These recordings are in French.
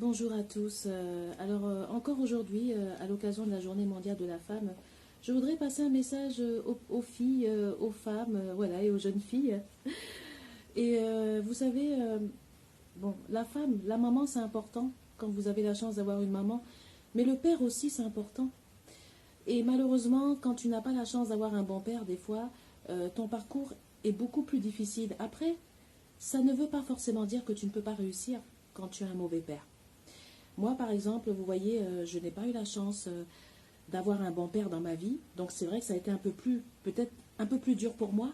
Bonjour à tous. Encore aujourd'hui, à l'occasion de la Journée mondiale de la femme, je voudrais passer un message aux filles, aux femmes, voilà, et aux jeunes filles. Vous savez, bon, la femme, la maman, c'est important quand vous avez la chance d'avoir une maman, mais le père aussi, c'est important. Et malheureusement, quand tu n'as pas la chance d'avoir un bon père, des fois, ton parcours est beaucoup plus difficile. Après, ça ne veut pas forcément dire que tu ne peux pas réussir quand tu as un mauvais père. Moi, par exemple, vous voyez, je n'ai pas eu la chance d'avoir un bon père dans ma vie. Donc c'est vrai que ça a été un peu plus, peut-être un peu plus dur pour moi.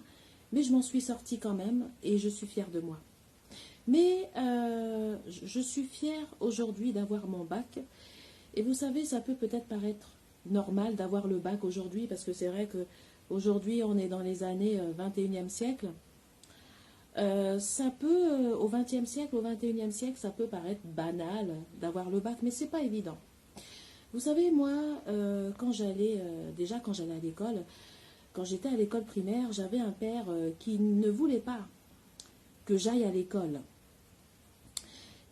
Mais je m'en suis sortie quand même et je suis fière de moi. Mais je suis fière aujourd'hui d'avoir mon bac. Et vous savez, ça peut peut-être paraître normal d'avoir le bac aujourd'hui parce que c'est vrai que aujourd'hui on est dans les années 21e siècle. Ça peut, au XXe siècle, au XXIe siècle, ça peut paraître banal d'avoir le bac, mais c'est pas évident. Vous savez, moi, déjà quand j'allais à l'école, quand j'étais à l'école primaire, j'avais un père qui ne voulait pas que j'aille à l'école.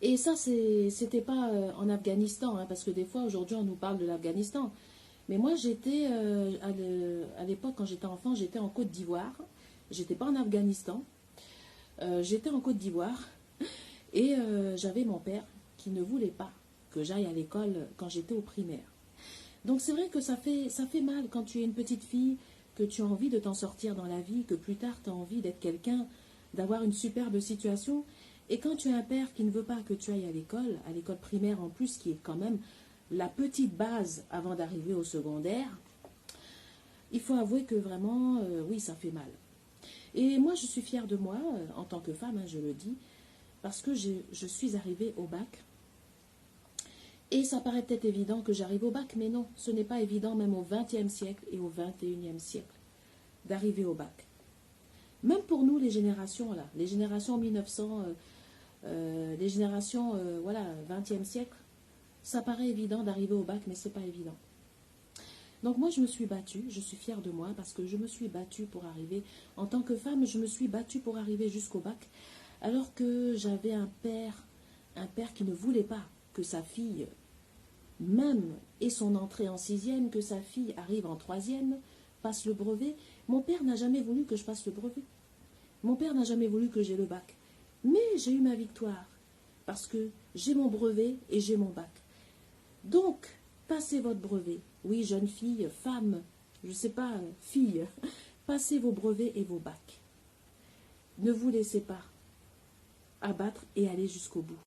Et ça, c'était pas en Afghanistan, hein, parce que des fois, aujourd'hui, on nous parle de l'Afghanistan. Mais moi, j'étais, à l'époque, quand j'étais enfant, j'étais en Côte d'Ivoire. J'étais pas en Afghanistan. J'étais en Côte d'Ivoire. Et j'avais mon père qui ne voulait pas que j'aille à l'école quand j'étais au primaire. Donc c'est vrai que ça fait mal quand tu es une petite fille, que tu as envie de t'en sortir dans la vie, que plus tard tu as envie d'être quelqu'un, d'avoir une superbe situation. Et quand tu as un père qui ne veut pas que tu ailles à l'école primaire en plus, qui est quand même la petite base avant d'arriver au secondaire, il faut avouer que vraiment, oui, ça fait mal. Et moi, je suis fière de moi, en tant que femme, hein, je le dis, parce que je suis arrivée au bac. Et ça paraît peut-être évident que j'arrive au bac, mais non, ce n'est pas évident même au XXe siècle et au XXIe siècle d'arriver au bac. Même pour nous, les générations, là, les générations 1900, les générations, voilà, 20e siècle, ça paraît évident d'arriver au bac, mais c'est pas évident. Donc moi, je me suis battue, je suis fière de moi parce que je me suis battue pour arriver, en tant que femme, je me suis battue pour arriver jusqu'au bac, alors que j'avais un père qui ne voulait pas que sa fille, même ait son entrée en sixième, que sa fille arrive en troisième, passe le brevet. Mon père n'a jamais voulu que je passe le brevet. Mon père n'a jamais voulu que j'ai le bac. Mais j'ai eu ma victoire, parce que j'ai mon brevet et j'ai mon bac. Donc, passez votre brevet. Oui, jeune fille, femme, je ne sais pas, fille, passez vos brevets et vos bacs. Ne vous laissez pas abattre et allez jusqu'au bout.